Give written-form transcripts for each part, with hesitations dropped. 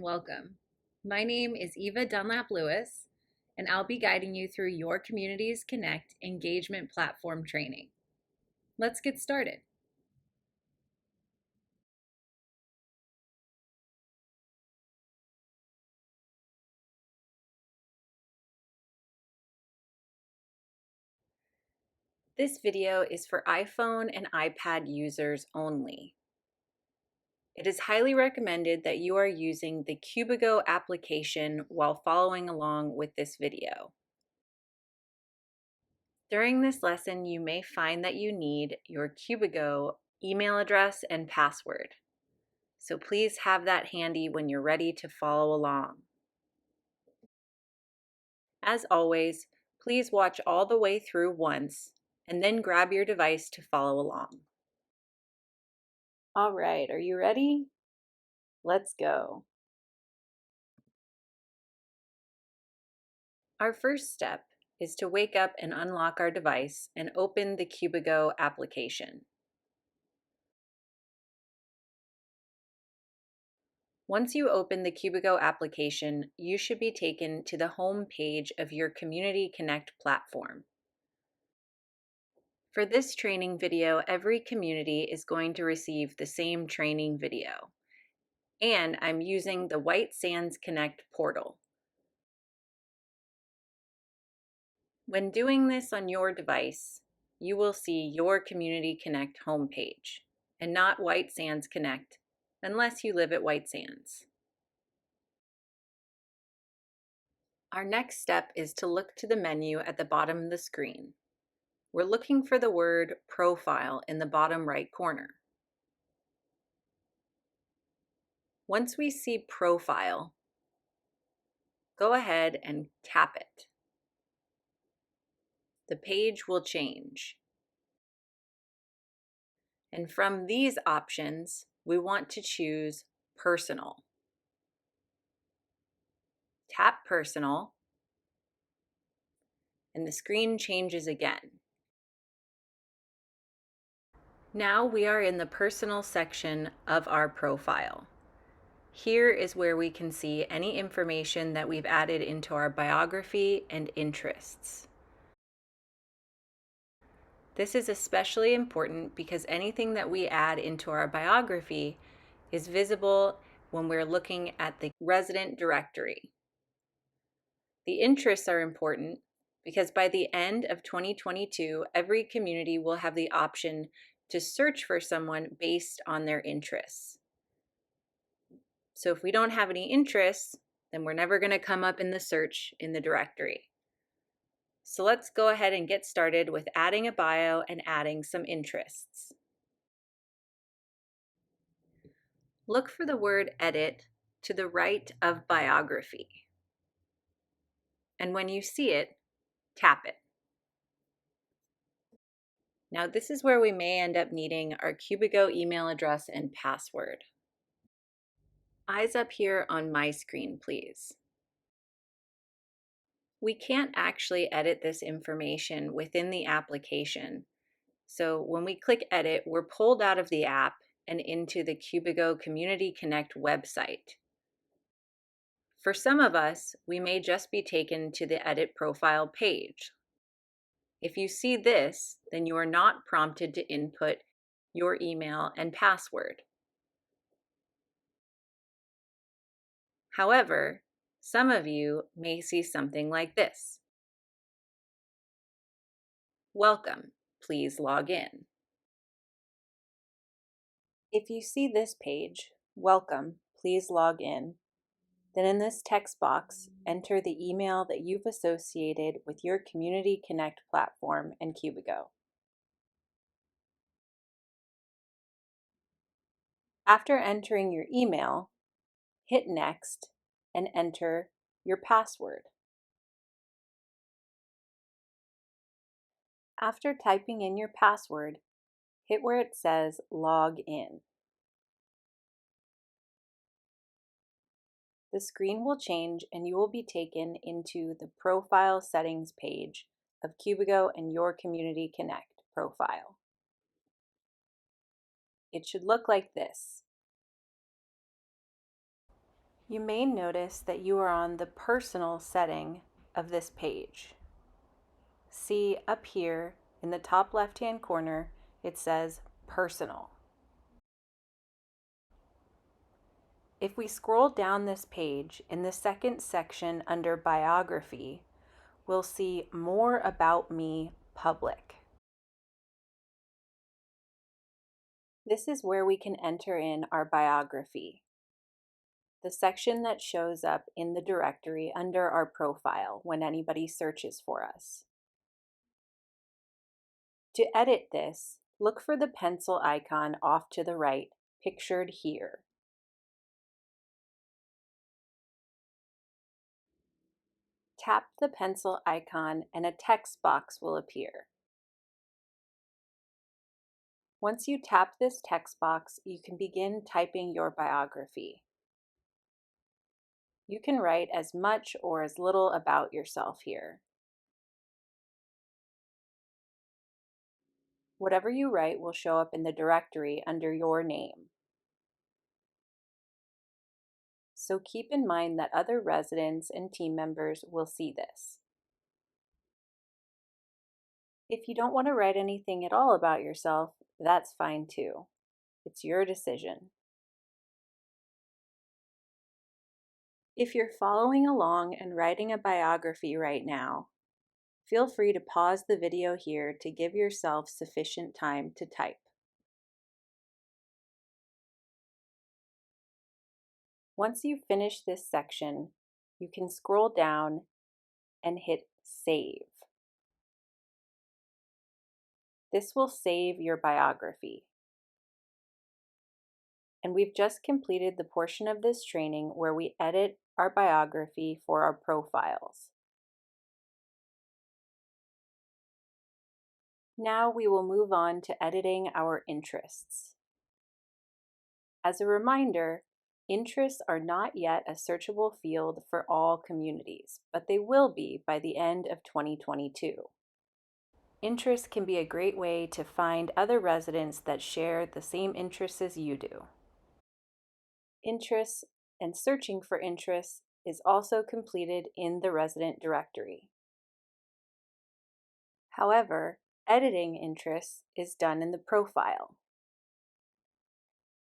welcome. My name is Eva Dunlap Lewis, and I'll be guiding you through your Communities Connect engagement platform training. Let's get started. This video is for iPhone and iPad users only. It is highly recommended that you are using the Cubigo application while following along with this video. During this lesson, you may find that you need your Cubigo email address and password. So please have that handy when you're ready to follow along. As always, please watch all the way through once and then grab your device to follow along. All right, are you ready? Let's go. Our first step is to wake up and unlock our device and open the Cubigo application. Once you open the Cubigo application, you should be taken to the home page of your Community Connect platform. For this training video, every community is going to receive the same training video, and I'm using the White Sands Connect portal. When doing this on your device, you will see your Community Connect homepage and not White Sands Connect unless you live at White Sands. Our next step is to look to the menu at the bottom of the screen. We're looking for the word Profile in the bottom right corner. Once we see Profile, go ahead and tap it. The page will change. And from these options, we want to choose Personal. Tap Personal, and the screen changes again. Now we are in the Personal section of our profile. Here is where we can see any information that we've added into our biography and interests. This is especially important because anything that we add into our biography is visible when we're looking at the resident directory. The interests are important because by the end of 2022, every community will have the option to search for someone based on their interests. So if we don't have any interests, then we're never going to come up in the search in the directory. So let's go ahead and get started with adding a bio and adding some interests. Look for the word Edit to the right of Biography. And when you see it, tap it. Now this is where we may end up needing our Cubigo email address and password. Eyes up here on my screen, please. We can't actually edit this information within the application. So when we click Edit, we're pulled out of the app and into the Cubigo Community Connect website. For some of us, we may just be taken to the Edit Profile page. If you see this, then you are not prompted to input your email and password. However, some of you may see something like this. Welcome, please log in. If you see this page, welcome, please log in, then in this text box, enter the email that you've associated with your Community Connect platform and Cubigo. After entering your email, hit Next and enter your password. After typing in your password, hit where it says Log In. The screen will change and you will be taken into the Profile Settings page of Cubigo and your Community Connect profile. It should look like this. You may notice that you are on the personal setting of this page. See up here in the top left-hand corner, it says Personal. If we scroll down this page in the second section under Biography, we'll see More About Me Public. This is where we can enter in our biography, the section that shows up in the directory under our profile when anybody searches for us. To edit this, look for the pencil icon off to the right, pictured here. Tap the pencil icon and a text box will appear. Once you tap this text box, you can begin typing your biography. You can write as much or as little about yourself here. Whatever you write will show up in the directory under your name. So keep in mind that other residents and team members will see this. If you don't want to write anything at all about yourself, that's fine too. It's your decision. If you're following along and writing a biography right now, feel free to pause the video here to give yourself sufficient time to type. Once you finish this section, you can scroll down and hit Save. This will save your biography. And we've just completed the portion of this training where we edit our biography for our profiles. Now we will move on to editing our interests. As a reminder, interests are not yet a searchable field for all communities, but they will be by the end of 2022. Interests can be a great way to find other residents that share the same interests as you do. Interests and searching for interests is also completed in the resident directory. However, editing interests is done in the profile.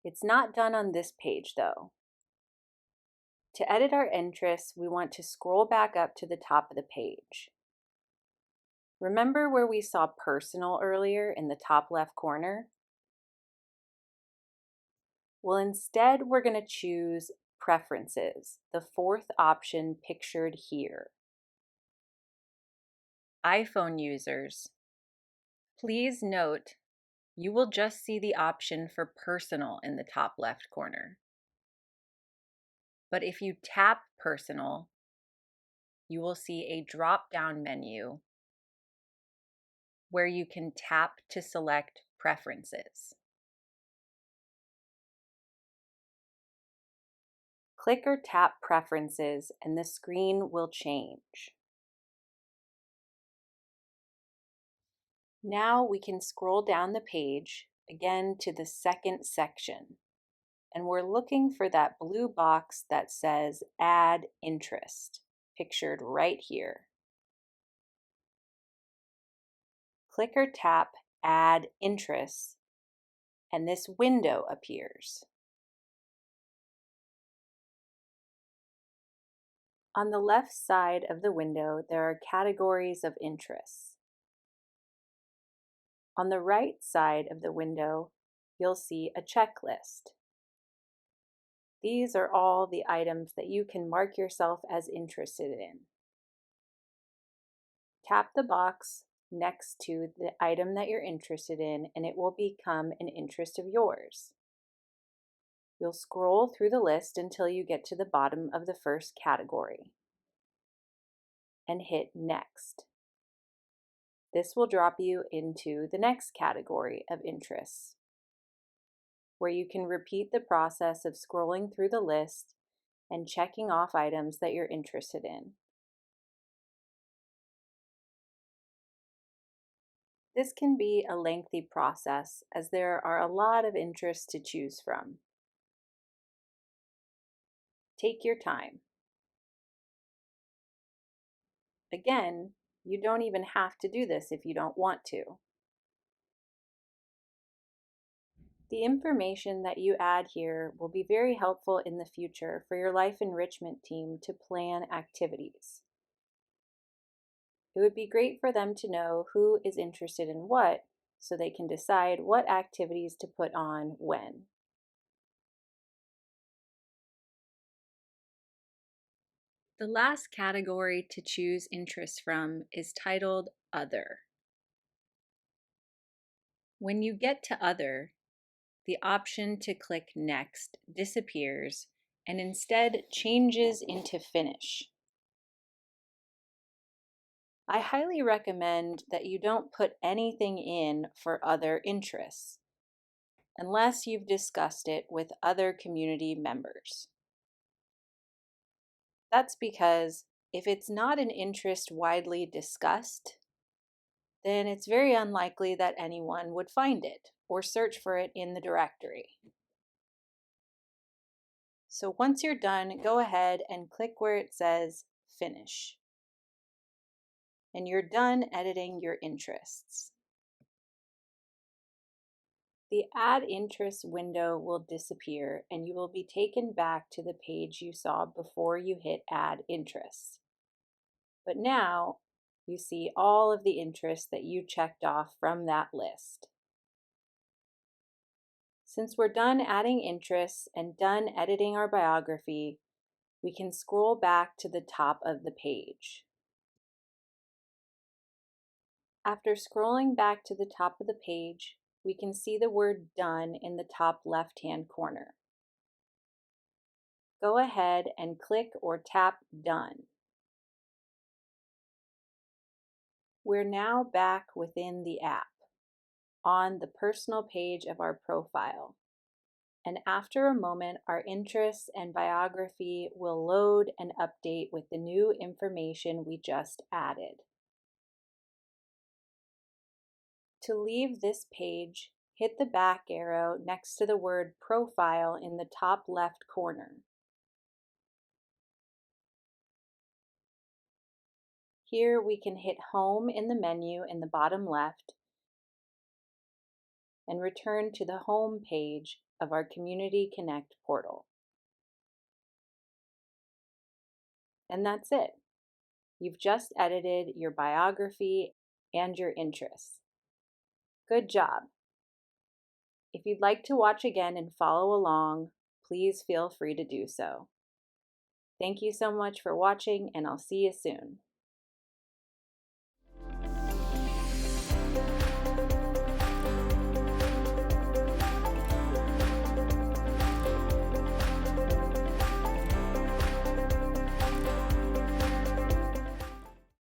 It's not done on this page though. To edit our interests, we want to scroll back up to the top of the page. Remember where we saw Personal earlier in the top left corner? Well, instead we're going to choose Preferences, the fourth option pictured here. iPhone users, please note you will just see the option for Personal in the top left corner. But if you tap Personal, you will see a drop-down menu where you can tap to select Preferences. Click or tap Preferences and the screen will change. Now we can scroll down the page again to the second section, and we're looking for that blue box that says Add Interest, pictured right here. Click or tap Add Interest, and this window appears. On the left side of the window, there are categories of interests. On the right side of the window, you'll see a checklist. These are all the items that you can mark yourself as interested in. Tap the box next to the item that you're interested in and it will become an interest of yours. You'll scroll through the list until you get to the bottom of the first category and hit Next. This will drop you into the next category of interests, where you can repeat the process of scrolling through the list and checking off items that you're interested in. This can be a lengthy process as there are a lot of interests to choose from. take your time. Again, you don't even have to do this if you don't want to. The information that you add here will be very helpful in the future for your life enrichment team to plan activities. It would be great for them to know who is interested in what so they can decide what activities to put on when. The last category to choose interests from is titled Other. When you get to Other, the option to click Next disappears and instead changes into Finish. I highly recommend that you don't put anything in for other interests unless you've discussed it with other community members. That's because if it's not an interest widely discussed, then it's very unlikely that anyone would find it or search for it in the directory. So once you're done, go ahead and click where it says Finish. And you're done editing your interests. The Add Interests window will disappear and you will be taken back to the page you saw before you hit Add Interests. But now you see all of the interests that you checked off from that list. Since we're done adding interests and done editing our biography, we can scroll back to the top of the page. After scrolling back to the top of the page, we can see the word Done in the top left-hand corner. Go ahead and click or tap Done. We're now back within the app on the personal page of our profile. And after a moment, our interests and biography will load and update with the new information we just added. To leave this page, hit the back arrow next to the word Profile in the top left corner. Here we can hit Home in the menu in the bottom left and return to the home page of our Community Connect portal. And that's it. You've just edited your biography and your interests. Good job. If you'd like to watch again and follow along, please feel free to do so. Thank you so much for watching, and I'll see you soon.